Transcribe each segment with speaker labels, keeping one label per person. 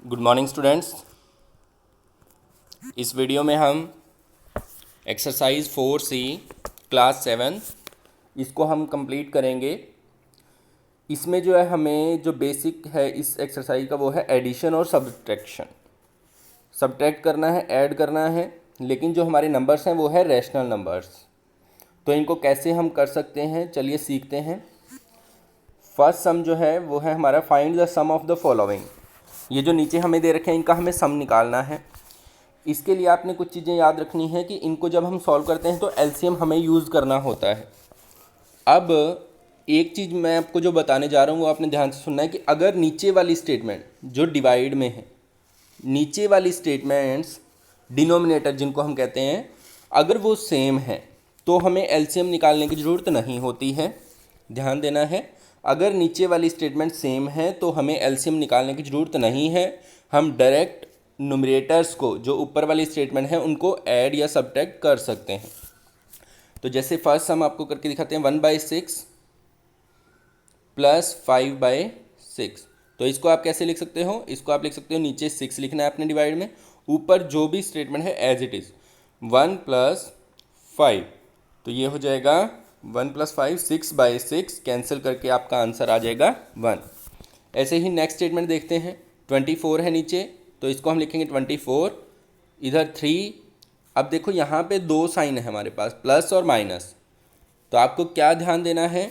Speaker 1: Good morning students. इस video में हम एक्सरसाइज 4C क्लास 7 इसको हम कंप्लीट करेंगे। इसमें जो है हमें जो बेसिक है इस एक्सरसाइज का वो है एडिशन और सब्ट्रैक्शन। सब्ट्रैक्ट करना है, ऐड करना है, लेकिन जो हमारे नंबर्स हैं वो है रैशनल नंबर्स। तो इनको कैसे हम कर सकते हैं, चलिए सीखते हैं। फर्स्ट सम जो है वो है हमारा find the sum of the following. ये जो नीचे हमें दे रखे हैं इनका हमें सम निकालना है। इसके लिए आपने कुछ चीज़ें याद रखनी है कि इनको जब हम सॉल्व करते हैं तो एलसीएम हमें यूज़ करना होता है। अब एक चीज़ मैं आपको जो बताने जा रहा हूँ वो आपने ध्यान से सुनना है कि अगर नीचे वाली स्टेटमेंट जो डिवाइड में है, नीचे वाली स्टेटमेंट्स डिनोमिनेटर जिनको हम कहते हैं, अगर वो सेम है तो हमें एलसीएम निकालने की ज़रूरत नहीं होती है। ध्यान देना है, अगर नीचे वाली स्टेटमेंट सेम है तो हमें एलसीएम निकालने की ज़रूरत नहीं है। हम डायरेक्ट न्यूमरेटर्स को जो ऊपर वाली स्टेटमेंट है उनको ऐड या सब्ट्रैक्ट कर सकते हैं। तो जैसे फर्स्ट हम आपको करके दिखाते हैं 1/6 प्लस 5/6। तो इसको आप कैसे लिख सकते हो, इसको आप लिख सकते हो, नीचे 6 लिखना है अपने डिवाइड में, ऊपर जो भी स्टेटमेंट है एज इट इज़ 1 + 5। तो ये हो जाएगा 1 + 5, 6/6 कैंसिल करके आपका आंसर आ जाएगा 1। ऐसे ही नेक्स्ट स्टेटमेंट देखते हैं। 24 है नीचे, तो इसको हम लिखेंगे 24, इधर 3। अब देखो यहाँ पे दो साइन है हमारे पास, प्लस और माइनस। तो आपको क्या ध्यान देना है,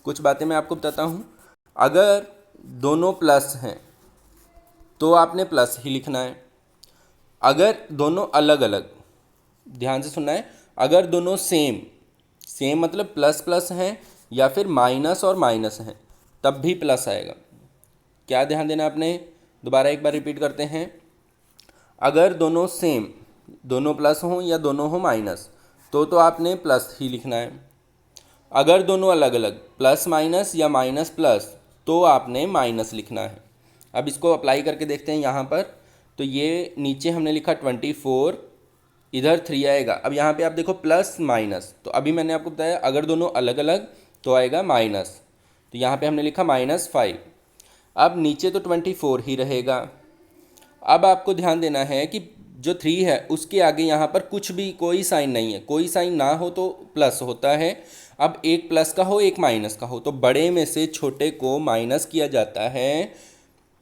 Speaker 1: कुछ बातें मैं आपको बताता हूँ। अगर दोनों प्लस हैं तो आपने प्लस ही लिखना है। अगर दोनों अलग अलग, ध्यान से सुनना है, अगर दोनों सेम मतलब प्लस प्लस हैं या फिर माइनस और माइनस हैं तब भी प्लस आएगा। क्या ध्यान देना आपने, दोबारा एक बार रिपीट करते हैं। अगर दोनों सेम, दोनों प्लस हों या दोनों हो माइनस तो आपने प्लस ही लिखना है। अगर दोनों अलग अलग प्लस माइनस या माइनस प्लस तो आपने माइनस लिखना है। अब इसको अप्लाई करके देखते हैं यहाँ पर। तो ये नीचे हमने लिखा 24, इधर 3 आएगा। अब यहाँ पे आप देखो प्लस माइनस, तो अभी मैंने आपको बताया अगर दोनों अलग अलग तो आएगा माइनस। तो यहाँ पे हमने लिखा -5। अब नीचे तो 24 ही रहेगा। अब आपको ध्यान देना है कि जो 3 है उसके आगे यहाँ पर कुछ भी कोई साइन नहीं है। कोई साइन ना हो तो प्लस होता है। अब एक प्लस का हो एक माइनस का हो तो बड़े में से छोटे को माइनस किया जाता है।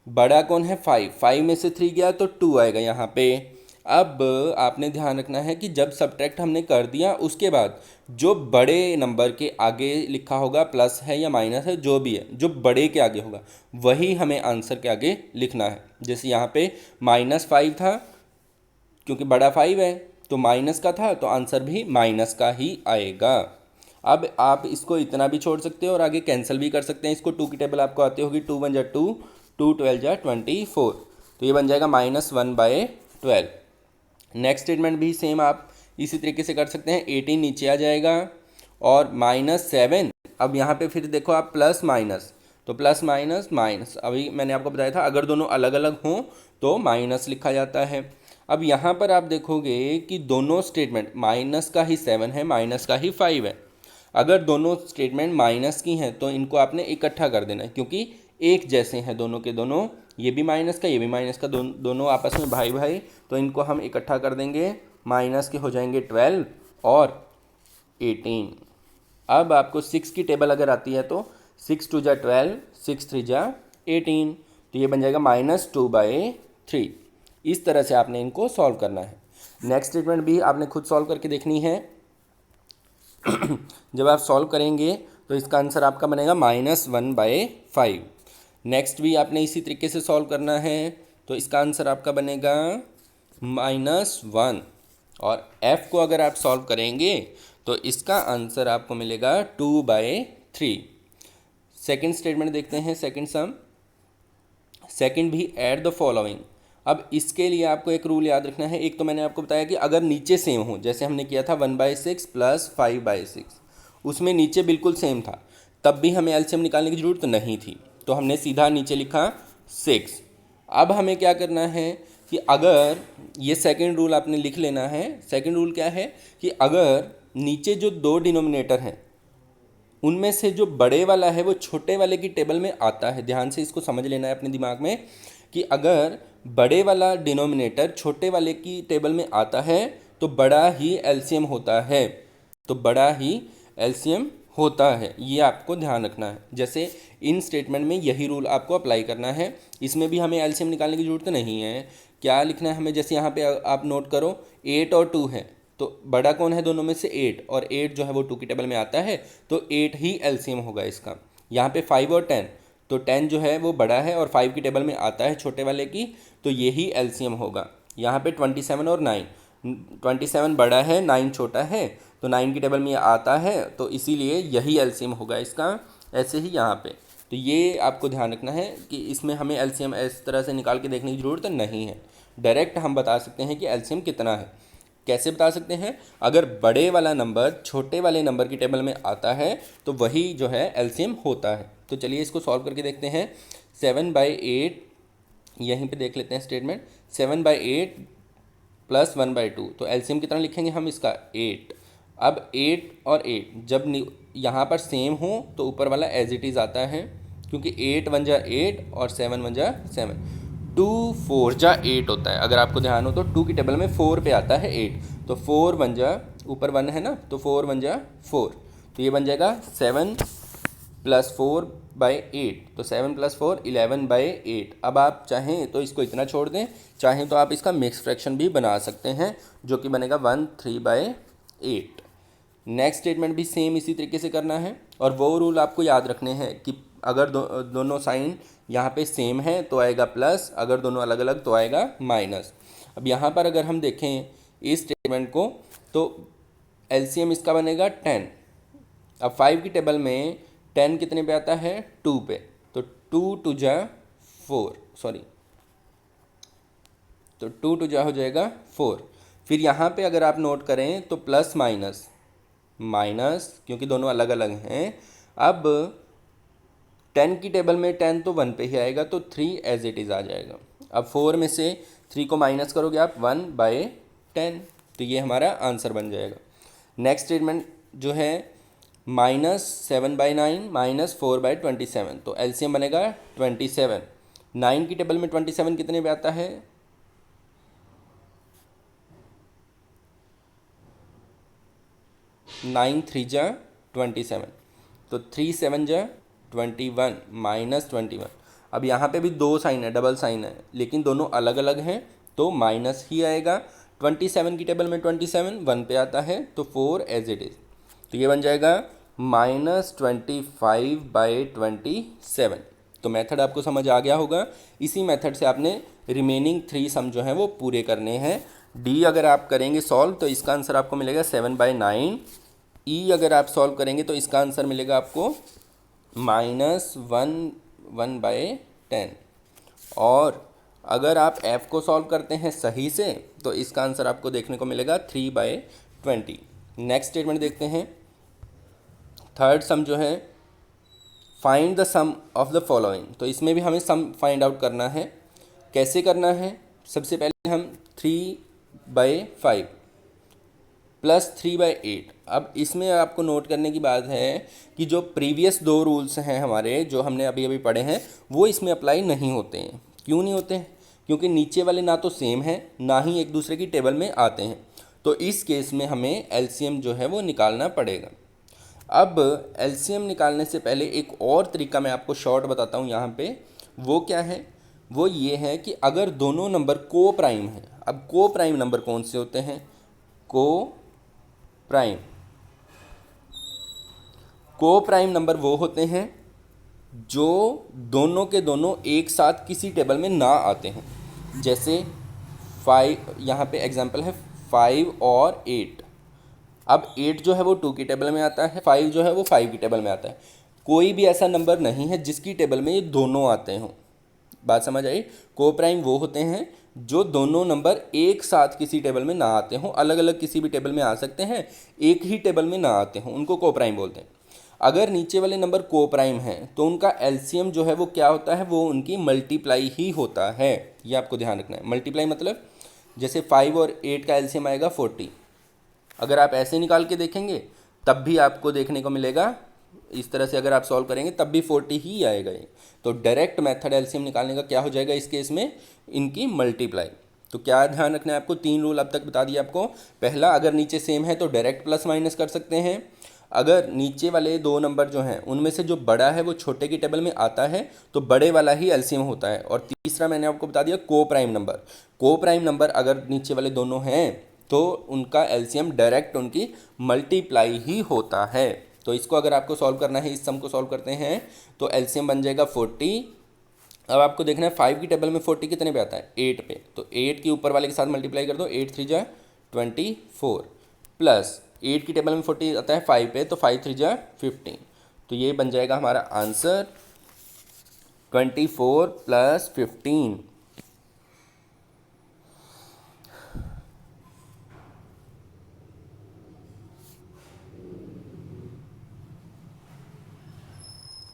Speaker 1: बड़ा कौन है 5, 5 में से 3 गया तो 2 आएगा यहाँ पे। अब आपने ध्यान रखना है कि जब सब्ट्रैक्ट हमने कर दिया उसके बाद जो बड़े नंबर के आगे लिखा होगा प्लस है या माइनस है, जो भी है, जो बड़े के आगे होगा वही हमें आंसर के आगे लिखना है। जैसे यहाँ पे -5 था, क्योंकि बड़ा 5 है तो माइनस का था तो आंसर भी माइनस का ही आएगा। अब आप इसको इतना भी छोड़ सकते हो और आगे कैंसिल भी कर सकते हैं। इसको 2 की टेबल आपको आती होगी, 2 × 1 = 2, 2 × 12 = 24। तो ये बन जाएगा -1/12। नेक्स्ट स्टेटमेंट भी सेम आप इसी तरीके से कर सकते हैं। 18 नीचे आ जाएगा और -7। अब यहाँ पे फिर देखो आप प्लस माइनस, तो प्लस माइनस माइनस, अभी मैंने आपको बताया था अगर दोनों अलग अलग हों तो माइनस लिखा जाता है। अब यहाँ पर आप देखोगे कि दोनों स्टेटमेंट माइनस का ही 7 है, माइनस का ही 5 है। अगर दोनों स्टेटमेंट माइनस की हैं तो इनको आपने इकट्ठा कर देना है, क्योंकि एक जैसे हैं दोनों के दोनों, ये भी माइनस का ये भी माइनस का, दोनों आपस में भाई भाई, तो इनको हम इकट्ठा कर देंगे। माइनस के हो जाएंगे 12 और 18। अब आपको 6 की टेबल अगर आती है तो 6 × 2 = 12, 6 × 3 = 18। तो ये बन जाएगा -2/3। इस तरह से आपने इनको सॉल्व करना है। नेक्स्ट स्टेटमेंट भी आपने खुद सॉल्व करके देखनी है। जब आप सॉल्व करेंगे तो इसका आंसर आपका बनेगा -1/5। नेक्स्ट भी आपने इसी तरीके से सॉल्व करना है, तो इसका आंसर आपका बनेगा -1। और f को अगर आप सॉल्व करेंगे तो इसका आंसर आपको मिलेगा 2/3। सेकंड स्टेटमेंट देखते हैं, सेकंड सम। सेकंड भी ऐड द फॉलोइंग। अब इसके लिए आपको एक रूल याद रखना है। एक तो मैंने आपको बताया कि अगर नीचे सेम हो, जैसे हमने किया था 1/6 प्लस 5/6, उसमें नीचे बिल्कुल सेम था तब भी हमें एलसीएम निकालने की ज़रूरत नहीं थी, तो हमने सीधा नीचे लिखा 6। अब हमें क्या करना है कि अगर ये सेकंड रूल आपने लिख लेना है। सेकंड रूल क्या है कि अगर नीचे जो दो डिनोमिनेटर हैं उनमें से जो बड़े वाला है वो छोटे वाले की टेबल में आता है, ध्यान से इसको समझ लेना है अपने दिमाग में कि अगर बड़े वाला डिनोमिनेटर छोटे वाले की टेबल में आता है तो बड़ा ही एलसीएम होता है, तो बड़ा ही एलसीएम होता है, ये आपको ध्यान रखना है। जैसे इन स्टेटमेंट में यही रूल आपको अप्लाई करना है, इसमें भी हमें एलसीएम निकालने की ज़रूरत नहीं है। क्या लिखना है हमें, जैसे यहाँ पे आप नोट करो 8 और 2 है, तो बड़ा कौन है दोनों में से 8, और 8 जो है वो 2 की टेबल में आता है तो 8 ही एलसीएम होगा इसका। यहाँ पे 5 और 10, तो 10 जो है वो बड़ा है और 5 की टेबल में आता है छोटे वाले की, तो ये ही एलसीएम होगा। यहाँ पे 27 और 9, 27 बड़ा है 9 छोटा है, तो 9 की टेबल में ये आता है, तो इसीलिए यही एलसीएम होगा इसका। ऐसे ही यहाँ पे, तो ये आपको ध्यान रखना है कि इसमें हमें एलसीएम इस तरह से निकाल के देखने की ज़रूरत नहीं है। डायरेक्ट हम बता सकते हैं कि एलसीएम कितना है। कैसे बता सकते हैं, अगर बड़े वाला नंबर छोटे वाले नंबर की टेबल में आता है तो वही जो है एलसीएम होता है। तो चलिए इसको सॉल्व करके देखते हैं। 7/8, यहीं पे देख लेते हैं स्टेटमेंट, 7/8 प्लस 1/2, तो एलसीएम कितना लिखेंगे हम इसका 8। अब 8 और 8 जब यहाँ पर सेम हो तो ऊपर वाला एज इट इज़ आता है, क्योंकि 8 1 जा 8 और 7 1 जा 7, 2 4 जा 8 होता है। अगर आपको ध्यान हो तो 2 की टेबल में 4 पे आता है 8, तो 4 1 जा, ऊपर 1 है ना, तो 4 1 जा 4, तो ये बन जाएगा 7 प्लस 4/8, तो 7 प्लस 4 11/8। अब आप चाहें तो इसको इतना छोड़ दें, चाहें तो आप इसका मिक्स फ्रैक्शन भी बना सकते हैं, जो कि बनेगा 1 3/8। नेक्स्ट स्टेटमेंट भी सेम इसी तरीके से करना है, और वो रूल आपको याद रखने हैं कि अगर दोनों साइन यहाँ पे सेम है तो आएगा प्लस, अगर दोनों अलग अलग तो आएगा माइनस। अब यहाँ पर अगर हम देखें इस स्टेटमेंट को, तो एलसीएम इसका बनेगा 10। अब 5 की टेबल में 10 कितने पे आता है, 2 पे, तो 2 2 जा 4, सॉरी, तो 2 2 जा हो जाएगा 4। फिर यहाँ पे अगर आप नोट करें तो प्लस माइनस माइनस, क्योंकि दोनों अलग अलग हैं। अब 10 की टेबल में 10 तो 1 पे ही आएगा, तो 3 एज इट इज़ आ जाएगा। अब 4 में से 3 को माइनस करोगे आप 1/10, तो ये हमारा आंसर बन जाएगा। नेक्स्ट स्टेटमेंट जो है -7/9 -4/27, तो एलसीएम बनेगा 27। 9 की टेबल में 27 कितने पे आता है, 9 3 जा 27, तो 3 7 जा 21 -21। अब यहाँ पे भी दो साइन है, डबल साइन है, लेकिन दोनों अलग अलग हैं तो माइनस ही आएगा। 27 की टेबल में 27 1 पे आता है, तो 4 एज इट इज़, तो ये बन जाएगा -25/27। तो मेथड आपको समझ आ गया होगा। इसी मेथड से आपने रिमेनिंग 3 सम जो हैं वो पूरे करने हैं। डी अगर आप करेंगे सॉल्व तो इसका आंसर आपको मिलेगा 7/9। ई अगर आप सॉल्व करेंगे तो इसका आंसर मिलेगा आपको -1/10। और अगर आप एफ़ को सॉल्व करते हैं सही से तो इसका आंसर आपको देखने को मिलेगा 3/20। नेक्स्ट स्टेटमेंट देखते हैं। थर्ड सम जो है, find the sum of the following, तो इसमें भी हमें सम फाइंड आउट करना है। कैसे करना है, सबसे पहले हम 3/5 प्लस 3/8। अब इसमें आपको नोट करने की बात है कि जो प्रीवियस दो रूल्स हैं हमारे, जो हमने अभी अभी पढ़े हैं, वो इसमें अप्लाई नहीं होते हैं। क्यों नहीं होते हैं, क्योंकि नीचे वाले ना तो सेम हैं ना ही एक दूसरे की टेबल में आते हैं। तो इस केस में हमें एलसीएम जो है वो निकालना पड़ेगा। अब एलसीएम निकालने से पहले एक और तरीका मैं आपको शॉर्ट बताता हूँ यहाँ पे। वो क्या है, वो ये है कि अगर दोनों नंबर को प्राइम हैं, अब को प्राइम नंबर कौन से होते हैं, को प्राइम नंबर वो होते हैं जो दोनों के दोनों एक साथ किसी टेबल में ना आते हैं। जैसे 5, यहाँ पे एग्जांपल है 5 और 8। अब 8 जो है वो 2 की टेबल में आता है, 5 जो है वो 5 की टेबल में आता है। कोई भी ऐसा नंबर नहीं है जिसकी टेबल में ये दोनों आते हों। बात समझ आई। को प्राइम वो होते हैं जो दोनों नंबर एक साथ किसी टेबल में ना आते हों, अलग अलग किसी भी टेबल में आ सकते हैं, एक ही टेबल में ना आते हों, उनको को प्राइम बोलते हैं। अगर नीचे वाले नंबर को प्राइम हैं तो उनका एलसीएम जो है वो क्या होता है, वो उनकी मल्टीप्लाई ही होता है। ये आपको ध्यान रखना है। मल्टीप्लाई मतलब जैसे 5 और 8 का एलसीएम आएगा 40। अगर आप ऐसे निकाल के देखेंगे तब भी आपको देखने को मिलेगा इस तरह से अगर आप सॉल्व करेंगे तब भी 40 ही आएगा ये। तो डायरेक्ट मेथड एलसीएम निकालने का क्या हो जाएगा इस केस में, इनकी मल्टीप्लाई। तो क्या ध्यान रखना है आपको, 3 रूल अब तक बता दिया आपको। पहला, अगर नीचे सेम है तो डायरेक्ट प्लस माइनस कर सकते हैं। अगर नीचे वाले 2 नंबर जो हैं उनमें से जो बड़ा है वो छोटे की टेबल में आता है तो बड़े वाला ही एलसीएम होता है। और तीसरा मैंने आपको बता दिया को प्राइम नंबर। को प्राइम नंबर अगर नीचे वाले दोनों हैं तो उनका एलसीएम डायरेक्ट उनकी मल्टीप्लाई ही होता है। तो इसको अगर आपको सॉल्व करना है, इस सम को सॉल्व करते हैं तो एलसीएम बन जाएगा 40। अब आपको देखना है 5 की टेबल में 40 कितने पे आता है, 8 पे। तो 8 के ऊपर वाले के साथ मल्टीप्लाई कर दो, 8 3 जा 24 प्लस 8 की टेबल में 40 आता है 5 पे, तो 5 3 जा 15। तो ये बन जाएगा हमारा आंसर 24 प्लस 15।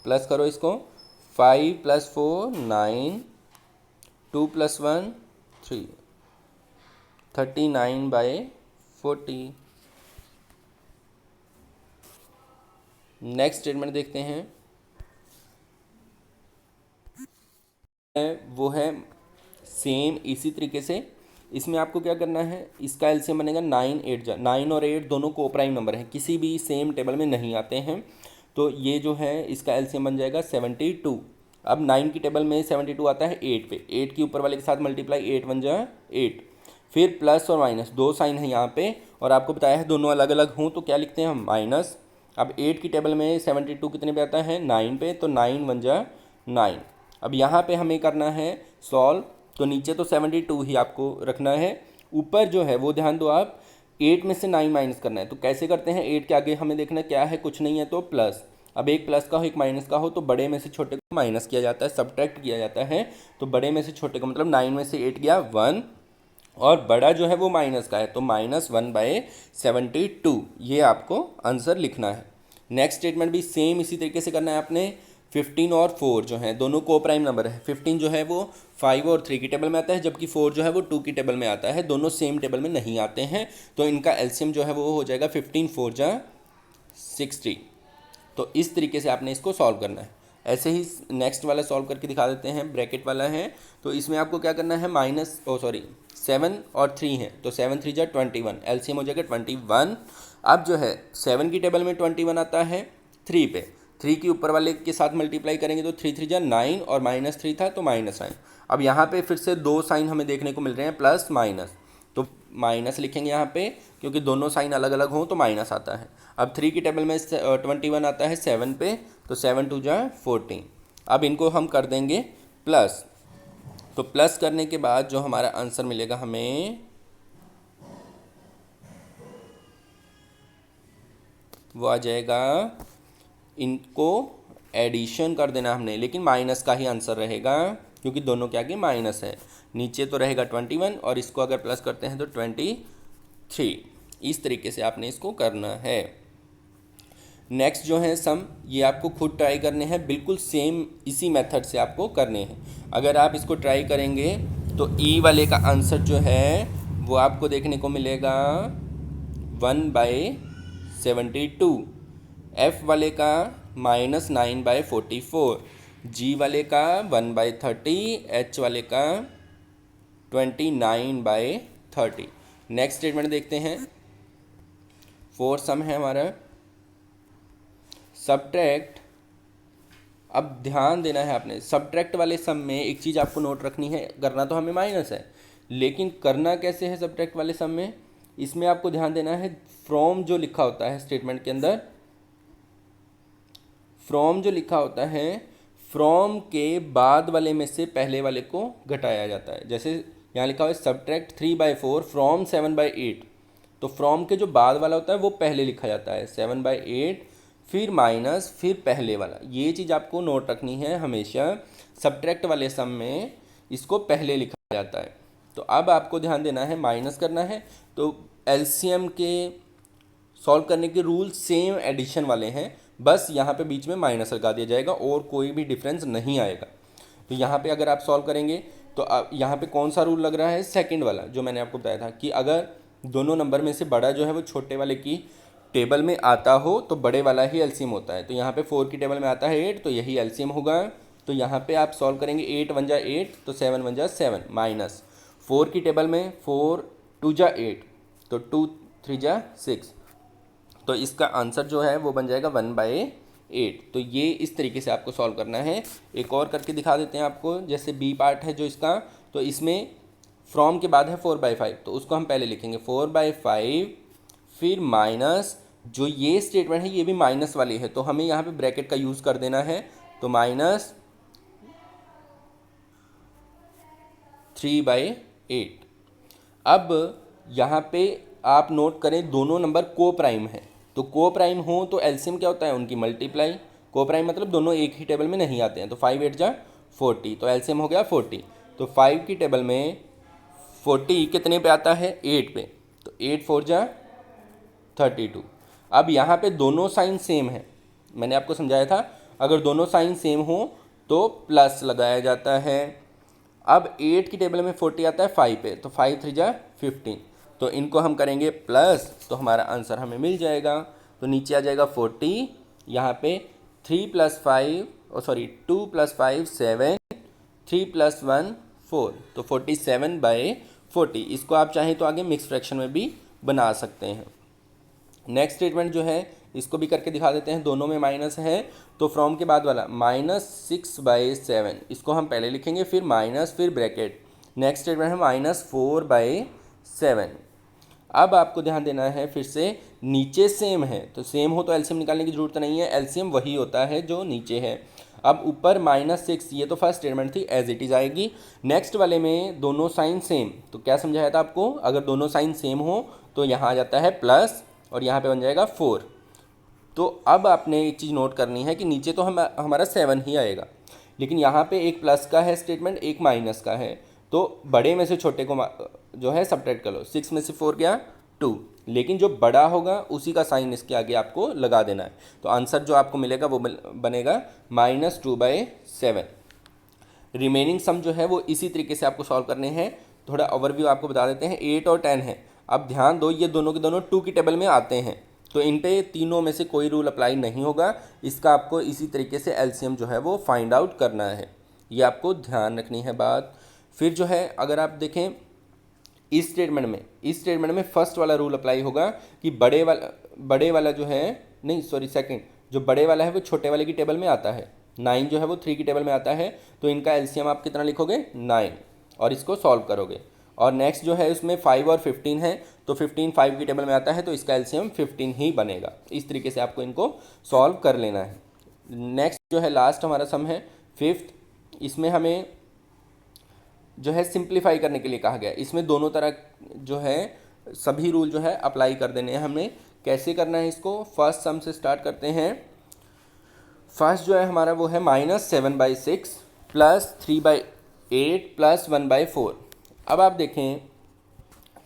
Speaker 1: प्लस करो इसको, 5 प्लस 4 9, 2 प्लस 1 3, 39/40। नेक्स्ट स्टेटमेंट देखते हैं, वो है सेम इसी तरीके से। इसमें आपको क्या करना है, इसका एलसीएम बनेगा 9 8 जा 9 और 8 दोनों को प्राइम नंबर हैं, किसी भी सेम टेबल में नहीं आते हैं। तो ये जो है इसका एलसीएम बन जाएगा 72। अब 9 की टेबल में 72 आता है 8 पे, 8 के ऊपर वाले के साथ मल्टीप्लाई, 8 1 जा 8। फिर प्लस और माइनस 2 साइन है यहाँ पे, और आपको बताया है दोनों अलग अलग हों तो क्या लिखते हैं हम, माइनस। अब 8 की टेबल में 72 कितने पे आता है, 9 पे, तो 9 1 जा 9। अब यहाँ पे हमें करना है सॉल्व, तो नीचे तो 72 ही आपको रखना है, ऊपर जो है वो ध्यान दो आप, 8 में से 9 माइनस करना है। तो कैसे करते हैं, 8 के आगे हमें देखना क्या है, कुछ नहीं है तो प्लस। अब एक प्लस का हो एक माइनस का हो तो बड़े में से छोटे को माइनस किया जाता है, सब्ट्रैक्ट किया जाता है। तो बड़े में से छोटे को मतलब 9 में से 8 गया 1, और बड़ा जो है वो माइनस का है तो -1/72, ये आपको आंसर लिखना है। नेक्स्ट स्टेटमेंट भी सेम इसी तरीके से करना है आपने। 15 और 4 जो है दोनों को प्राइम नंबर है। 15 जो है वो 5 और 3 की टेबल में आता है, जबकि 4 जो है वो 2 की टेबल में आता है, दोनों सेम टेबल में नहीं आते हैं। तो इनका एलसीएम जो है वो हो जाएगा 15 4 जा 60। तो इस तरीके से आपने इसको सॉल्व करना है। ऐसे ही नेक्स्ट वाला सॉल्व करके दिखा देते हैं, ब्रैकेट वाला है। तो इसमें आपको क्या करना है, 7 और 3 है तो 7 3 जा 21, एलसीएम हो जाएगा 21। अब जो है 7 की टेबल में 21 आता है 3 पे, 3 के ऊपर वाले के साथ मल्टीप्लाई करेंगे तो 3 3 जा 9, और -3 था तो माइनस साइन। अब यहाँ पे फिर से 2 साइन हमें देखने को मिल रहे हैं, प्लस माइनस, तो माइनस लिखेंगे यहाँ पे क्योंकि दोनों साइन अलग अलग हों तो माइनस आता है। अब 3 की टेबल में 21 आता है 7 पे, तो 7 2 जा 14। अब इनको हम कर देंगे प्लस, तो प्लस करने के बाद जो हमारा आंसर मिलेगा हमें, वो आ जाएगा, इनको एडिशन कर देना हमने, लेकिन माइनस का ही आंसर रहेगा क्योंकि दोनों के आगे माइनस है। नीचे तो रहेगा 21 और इसको अगर प्लस करते हैं तो 23। इस तरीके से आपने इसको करना है। नेक्स्ट जो है सम, ये आपको खुद ट्राई करने हैं, बिल्कुल सेम इसी मेथड से आपको करने हैं। अगर आप इसको ट्राई करेंगे तो ई वाले का आंसर जो है वो आपको देखने को मिलेगा 1/72, एफ वाले का -9/44, जी वाले का 1/30, एच वाले का 29/30। नेक्स्ट स्टेटमेंट देखते हैं, 4 सम है हमारा। सब्ट्रैक्ट, अब ध्यान देना है आपने, सब्ट्रैक्ट वाले सम में एक चीज़ आपको नोट रखनी है, करना तो हमें माइनस है लेकिन करना कैसे है सब्ट्रैक्ट वाले सम में, इसमें आपको ध्यान देना है फ्रॉम जो लिखा होता है स्टेटमेंट के अंदर, फ्रॉम जो लिखा होता है, फ्रॉम के बाद वाले में से पहले वाले को घटाया जाता है। जैसे यहाँ लिखा हुआ है सब्ट्रैक्ट 3/4 फ्रॉम 7/8, तो फ्रॉम के जो बाद वाला होता है वो पहले लिखा जाता है, 7/8 फिर माइनस फिर पहले वाला। ये चीज़ आपको नोट रखनी है हमेशा, सब्ट्रैक्ट वाले सम में इसको पहले लिखा जाता है। तो अब आपको ध्यान देना है, माइनस करना है तो एलसीएम के सॉल्व करने के रूल सेम एडिशन वाले हैं, बस यहाँ पे बीच में माइनस लगा दिया जाएगा और कोई भी डिफरेंस नहीं आएगा। तो यहाँ पे अगर आप सॉल्व करेंगे तो यहाँ पे कौन सा रूल लग रहा है, सेकंड वाला जो मैंने आपको बताया था कि अगर दोनों नंबर में से बड़ा जो है वो छोटे वाले की टेबल में आता हो तो बड़े वाला ही एलसीएम होता है। तो यहाँ पे 4 की टेबल में आता है 8, तो यही एलसीएम होगा। तो यहाँ पे आप सॉल्व करेंगे 8 1 जा 8, तो 7 1 जा 7, माइनस 4 की टेबल में 4 2 जा 8, तो 2 3 जा 6, तो इसका आंसर जो है वो बन जाएगा 1/8। तो ये इस तरीके से आपको सॉल्व करना है। एक और करके दिखा देते हैं आपको, जैसे बी पार्ट है जो इसका, तो इसमें फ्रॉम के बाद है 4/5, तो उसको हम पहले लिखेंगे 4/5, फिर माइनस जो ये स्टेटमेंट है ये भी माइनस वाली है, तो हमें यहाँ पे ब्रैकेट का यूज़ कर देना है, तो माइनस 3/8। अब यहाँ पे आप नोट करें दोनों नंबर को प्राइम है, तो को प्राइम हो तो एलसीएम क्या होता है उनकी मल्टीप्लाई। को प्राइम मतलब दोनों एक ही टेबल में नहीं आते हैं, तो 5 8 जा 40, तो एलसीएम हो गया 40। तो 5 की टेबल में 40 कितने पे आता है 8 पे, तो 8 4 जा 32। अब यहाँ पे दोनों साइन सेम है, मैंने आपको समझाया था अगर दोनों साइन सेम हो तो प्लस लगाया जाता है। अब 8 की टेबल में 40 आता है 5 पे, तो 5 3 जा 15, तो इनको हम करेंगे प्लस, तो हमारा आंसर हमें मिल जाएगा। तो नीचे आ जाएगा 40, यहाँ पे 3 + 5 सॉरी 2 + 5 7, 3 + 1 4, तो 47/40। इसको आप चाहें तो आगे मिक्स फ्रैक्शन में भी बना सकते हैं। नेक्स्ट स्टेटमेंट जो है इसको भी करके दिखा देते हैं, दोनों में माइनस है, तो फ्रॉम के बाद वाला -6/7, इसको हम पहले लिखेंगे, फिर माइनस, फिर ब्रैकेट। नेक्स्ट स्टेटमेंट है -4/7। अब आपको ध्यान देना है, फिर से नीचे सेम है, तो सेम हो तो एलसीएम निकालने की जरूरत नहीं है, एलसीएम वही होता है जो नीचे है। अब ऊपर -6, ये तो फर्स्ट स्टेटमेंट थी, एज इट इज़ आएगी। नेक्स्ट वाले में दोनों साइन सेम, तो क्या समझाया था आपको, अगर दोनों साइन सेम हो तो यहाँ आ जाता है प्लस और यहाँ पे बन जाएगा 4। तो अब आपने एक चीज़ नोट करनी है कि नीचे तो हमारा 7 ही आएगा, लेकिन यहाँ पे एक प्लस का है स्टेटमेंट, एक माइनस का है, तो बड़े में से छोटे को जो है सब्ट्रैक्ट कर लो। 6 में से 4 गया 2, लेकिन जो बड़ा होगा उसी का साइन इसके आगे आपको लगा देना है। तो आंसर जो आपको मिलेगा वो बनेगा -2/7। रिमेनिंग सम जो है वो इसी तरीके से आपको सॉल्व करने हैं। थोड़ा ओवरव्यू आपको बता देते हैं। 8 और 10 है। अब ध्यान दो, ये दोनों के दोनों 2 की टेबल में आते हैं, तो इन पे तीनों में से कोई रूल अप्लाई नहीं होगा। इसका आपको इसी तरीके से एलसीएम जो है वो फाइंड आउट करना है, ये आपको ध्यान रखनी है बात। फिर जो है अगर आप देखें इस स्टेटमेंट में फर्स्ट वाला रूल अप्लाई होगा कि बड़े वाला जो है, नहीं सॉरी सेकंड, जो बड़े वाला है वो छोटे वाले की टेबल में आता है। 9 जो है वो 3 की टेबल में आता है, तो इनका एलसीएम आप कितना लिखोगे 9, और इसको सॉल्व करोगे। और नेक्स्ट जो है उसमें 5 और 15 है, तो 15 5 की टेबल में आता है, तो इसका एलसीएम 15 ही बनेगा। इस तरीके से आपको इनको सॉल्व कर लेना है। नेक्स्ट जो है लास्ट हमारा सम है 5th। इसमें हमें जो है सिंप्लीफाई करने के लिए कहा गया। इसमें दोनों तरह जो है सभी रूल जो है अप्लाई कर देने हैं हमें। कैसे करना है इसको, फर्स्ट सम से स्टार्ट करते हैं। फर्स्ट जो है हमारा वो है -7/6 + 3/8 + 1/4। अब आप देखें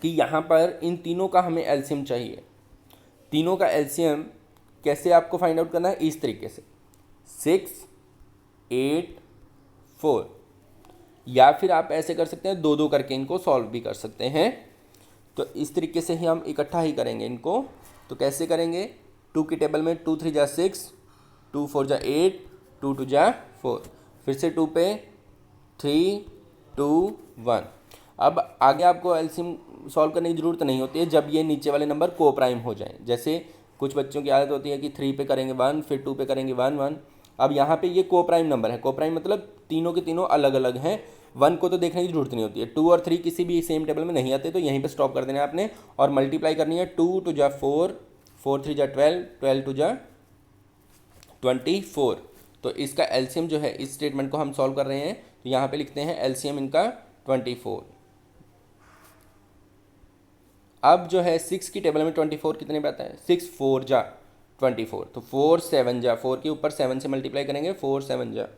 Speaker 1: कि यहाँ पर इन तीनों का हमें एलसीएम चाहिए। तीनों का एलसीएम कैसे आपको फाइंड आउट करना है, इस तरीके से 6 8 4, या फिर आप ऐसे कर सकते हैं 2 2 करके इनको सॉल्व भी कर सकते हैं। तो इस तरीके से ही हम इकट्ठा ही करेंगे इनको। तो कैसे करेंगे, 2 की टेबल में 2 3 जा 6, 2 4 जा 8, 2 2 जा 4, फिर से 2 पे 3 2 1। अब आगे आपको एलसीएम सॉल्व करने की ज़रूरत नहीं होती है जब ये नीचे वाले नंबर को प्राइम हो जाएं। जैसे कुछ बच्चों की आदत होती है कि 3 पे करेंगे 1, फिर 2 पे करेंगे 1 1। अब यहाँ पे ये को प्राइम नंबर है। को प्राइम मतलब तीनों के तीनों अलग अलग हैं, 1 को तो देखने की जरूरत नहीं होती है। 2 और 3 किसी भी सेम टेबल में नहीं आते, तो यहीं पे स्टॉप कर देना है आपने और मल्टीप्लाई करनी है। 2 2 जा 4, 4 3 जा 12, 12 2 जा 24। तो इसका एलसीएम जो है, इस स्टेटमेंट को हम सॉल्व कर रहे हैं, तो यहाँ पे लिखते हैं एलसीएम इनका 24। अब जो है 6 की टेबल में 24 कितने पे आता है, 6 4 जा 24, तो 4 7 जा, 4 के ऊपर 7 से मल्टीप्लाई करेंगे, 4 7 जा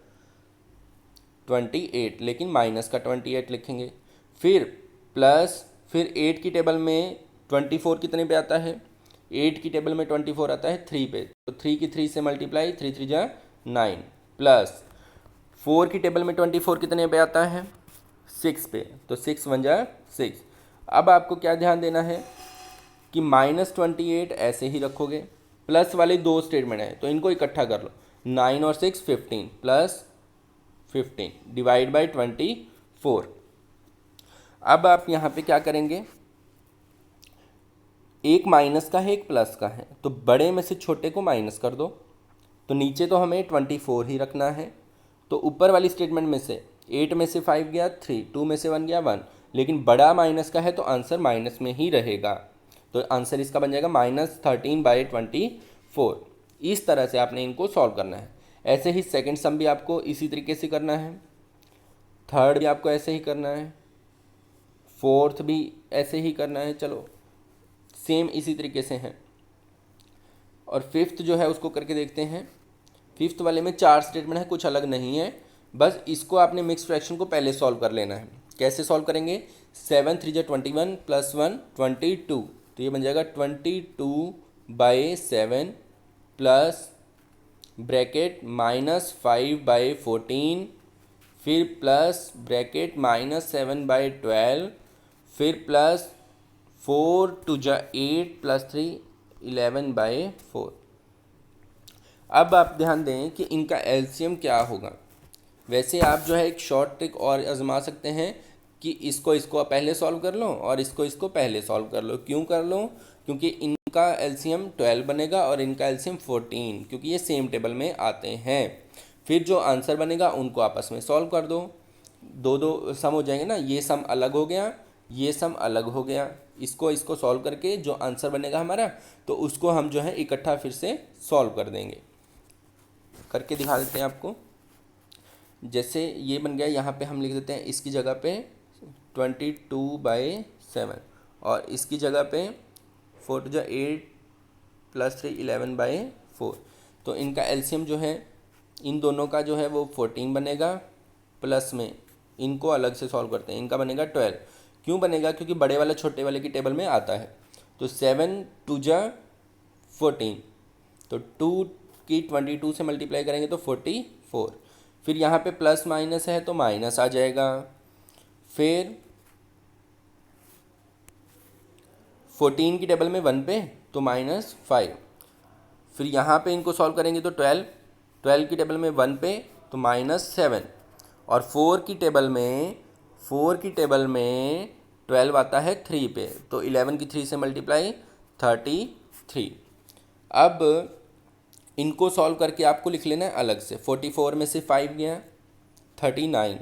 Speaker 1: 28, लेकिन माइनस का 28 लिखेंगे। फिर प्लस, फिर 8 की टेबल में 24 कितने पे आता है, 8 की टेबल में 24 आता है 3 पे, तो 3 की 3 से मल्टीप्लाई, 3 3 जा 9, प्लस 4 की टेबल में 24 कितने पे आता है 6 पे, तो 6 1 जा 6। अब आपको क्या ध्यान देना है, कि -28 ऐसे ही रखोगे, प्लस वाले दो स्टेटमेंट हैं तो इनको इकट्ठा कर लो, 9 और 6 15 प्लस 15 डिवाइड बाई 24। अब आप यहाँ पे क्या करेंगे, एक माइनस का है एक प्लस का है, तो बड़े में से छोटे को माइनस कर दो, तो नीचे तो हमें 24 ही रखना है। तो ऊपर वाली स्टेटमेंट में से 8 में से 5 गया 3, 2 में से 1 गया 1, लेकिन बड़ा माइनस का है तो आंसर माइनस में ही रहेगा। तो आंसर इसका बन जाएगा -13/24। इस तरह से आपने इनको सॉल्व करना है। ऐसे ही सेकंड सम भी आपको इसी तरीके से करना है, थर्ड भी आपको ऐसे ही करना है, फोर्थ भी ऐसे ही करना है। चलो सेम इसी तरीके से हैं। और फिफ्थ जो है उसको करके देखते हैं। फिफ्थ वाले में 4 स्टेटमेंट है, कुछ अलग नहीं है, बस इसको आपने मिक्स फ्रैक्शन को पहले सॉल्व कर लेना है। कैसे सॉल्व करेंगे, 7 3 21 प्लस 1 22, तो ये बन जाएगा 22/7 प्लस ब्रैकेट -5/14, फिर प्लस ब्रैकेट -7/12, फिर प्लस 4 2 8 प्लस 3 11/4। अब आप ध्यान दें कि इनका एलसीएम क्या होगा। वैसे आप जो है एक शॉर्ट ट्रिक और आजमा सकते हैं कि इसको पहले सॉल्व कर लो और इसको पहले सॉल्व कर लो। क्यों कर लो, क्योंकि इनका एलसीएम 12 बनेगा और इनका एलसीएम 14, क्योंकि ये सेम टेबल में आते हैं। फिर जो आंसर बनेगा उनको आपस में सॉल्व कर दो, दो दो सम हो जाएंगे ना, ये सम अलग हो गया, ये सम अलग हो गया। इसको सॉल्व करके जो आंसर बनेगा हमारा, तो उसको हम जो है इकट्ठा फिर से सॉल्व कर देंगे। करके दिखा देते हैं आपको। जैसे ये बन गया, यहाँ पे हम लिख देते हैं इसकी जगह पे 22/7 और इसकी जगह पे 4 2 8 प्लस 3 11/4। तो इनका एलसीएम जो है इन दोनों का जो है वो 14 बनेगा, प्लस में इनको अलग से सॉल्व करते हैं, इनका बनेगा 12। क्यों बनेगा, क्योंकि बड़े वाला छोटे वाले की टेबल में आता है। तो 7 2 14, तो 2 की 22 से मल्टीप्लाई करेंगे तो 44। फिर यहाँ पे प्लस माइनस है तो माइनस आ जाएगा, फिर 14 की टेबल में 1 पे तो -5। फिर यहाँ पे इनको सॉल्व करेंगे तो 12 की टेबल में 1 पे तो -7, और 4 की टेबल में 12 आता है 3 पे, तो 11 की 3 से मल्टीप्लाई 33। अब इनको सॉल्व करके आपको लिख लेना है अलग से। 44 में से 5 गया 39,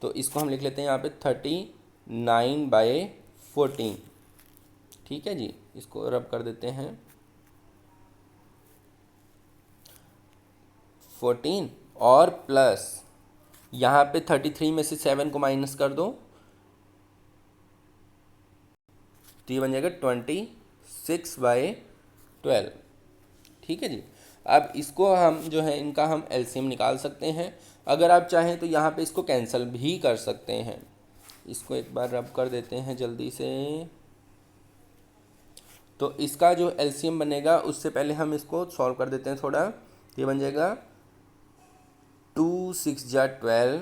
Speaker 1: तो इसको हम लिख लेते हैं यहाँ पे 39/14। ठीक है जी, इसको रब कर देते हैं 14 और प्लस यहाँ पे 33 में से 7 को माइनस कर दो, तो ये बन जाएगा 26/12। ठीक है जी। अब इसको हम जो है इनका हम एलसीएम निकाल सकते हैं। अगर आप चाहें तो यहाँ पे इसको कैंसिल भी कर सकते हैं। इसको एक बार रब कर देते हैं जल्दी से। तो इसका जो एलसीएम बनेगा उससे पहले हम इसको सॉल्व कर देते हैं थोड़ा। ये बन जाएगा 2 6 12,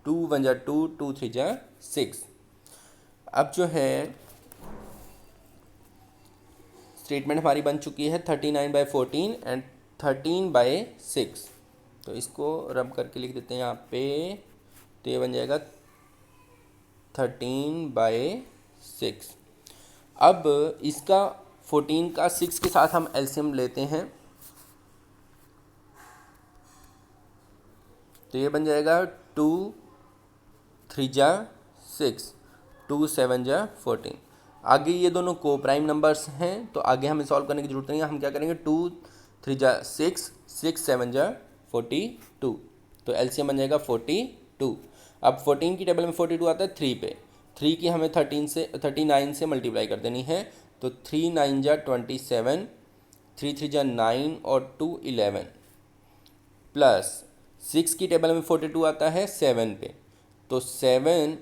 Speaker 1: 2 1 2, 2 3 6। अब जो है स्टेटमेंट हमारी बन चुकी है 39/14 एंड 13/6। तो इसको रब करके लिख देते हैं यहाँ पे, तो ये बन जाएगा 13/6। अब इसका 14 का 6 के साथ हम एलसीएम लेते हैं, तो ये बन जाएगा 2 3 6, 2 7 14। आगे ये दोनों को प्राइम नंबर्स हैं तो आगे हमें सॉल्व करने की जरूरत नहीं है। हम क्या करेंगे, 2 3 6, 6 7 42, तो एलसीएम बन जाएगा 42। अब 14 की टेबल में 42 आता है 3 पे, 3 की हमें 39 से मल्टीप्लाई कर देनी है, तो 3 9 27, 3 3 9 और 2 11, प्लस 6 की टेबल में 42 आता है 7 पे, तो 7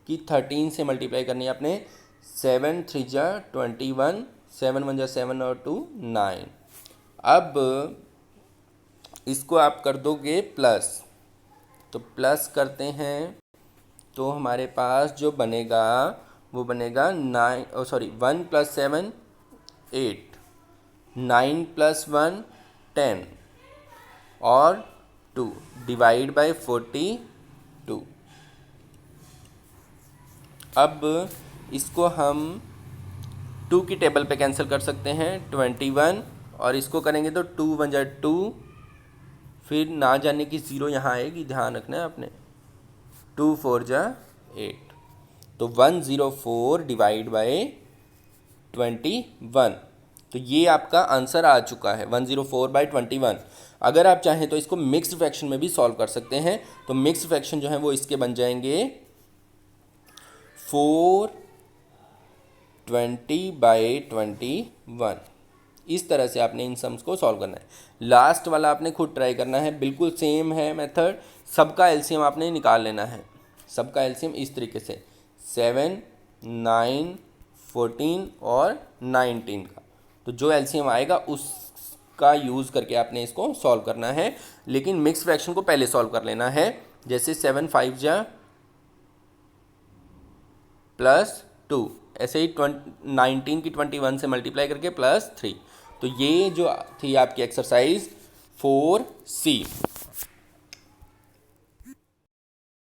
Speaker 1: की 13 से मल्टीप्लाई करनी है आपने, 7 3 21, 7 1 7 और 2 9। अब इसको आप कर दोगे प्लस, तो प्लस करते हैं तो हमारे पास जो बनेगा वो बनेगा 1 + 7 8, 9 + 1 10 और 2 डिवाइड बाय 42। अब इसको हम 2 की टेबल पे कैंसिल कर सकते हैं 21, और इसको करेंगे तो 2 × 1 = 2, फिर ना जाने की ज़ीरो यहाँ आएगी, ध्यान रखना है आपने। 2 × 4 = 8, तो 104 डिवाइड बाय 21। तो ये आपका आंसर आ चुका है 104/21। अगर आप चाहें तो इसको मिक्स्ड फ्रैक्शन में भी सॉल्व कर सकते हैं। तो मिक्स्ड फ्रैक्शन जो है वो इसके बन जाएंगे 420/21। इस तरह से आपने इन सम्स को सॉल्व करना है। लास्ट वाला आपने खुद ट्राई करना है, बिल्कुल सेम है मेथड। सबका एलसीएम आपने निकाल लेना है। सबका एलसीएम इस तरीके से 7, 9, 14 और 19 का। तो जो एलसीएम आएगा उसका यूज़ करके आपने इसको सॉल्व करना है, लेकिन मिक्स फ्रैक्शन को पहले सॉल्व कर लेना है। जैसे 7 × 5 = +2, ऐसे ही 19 की 21 से मल्टीप्लाई करके +3। तो ये जो थी आपकी एक्सरसाइज 4C।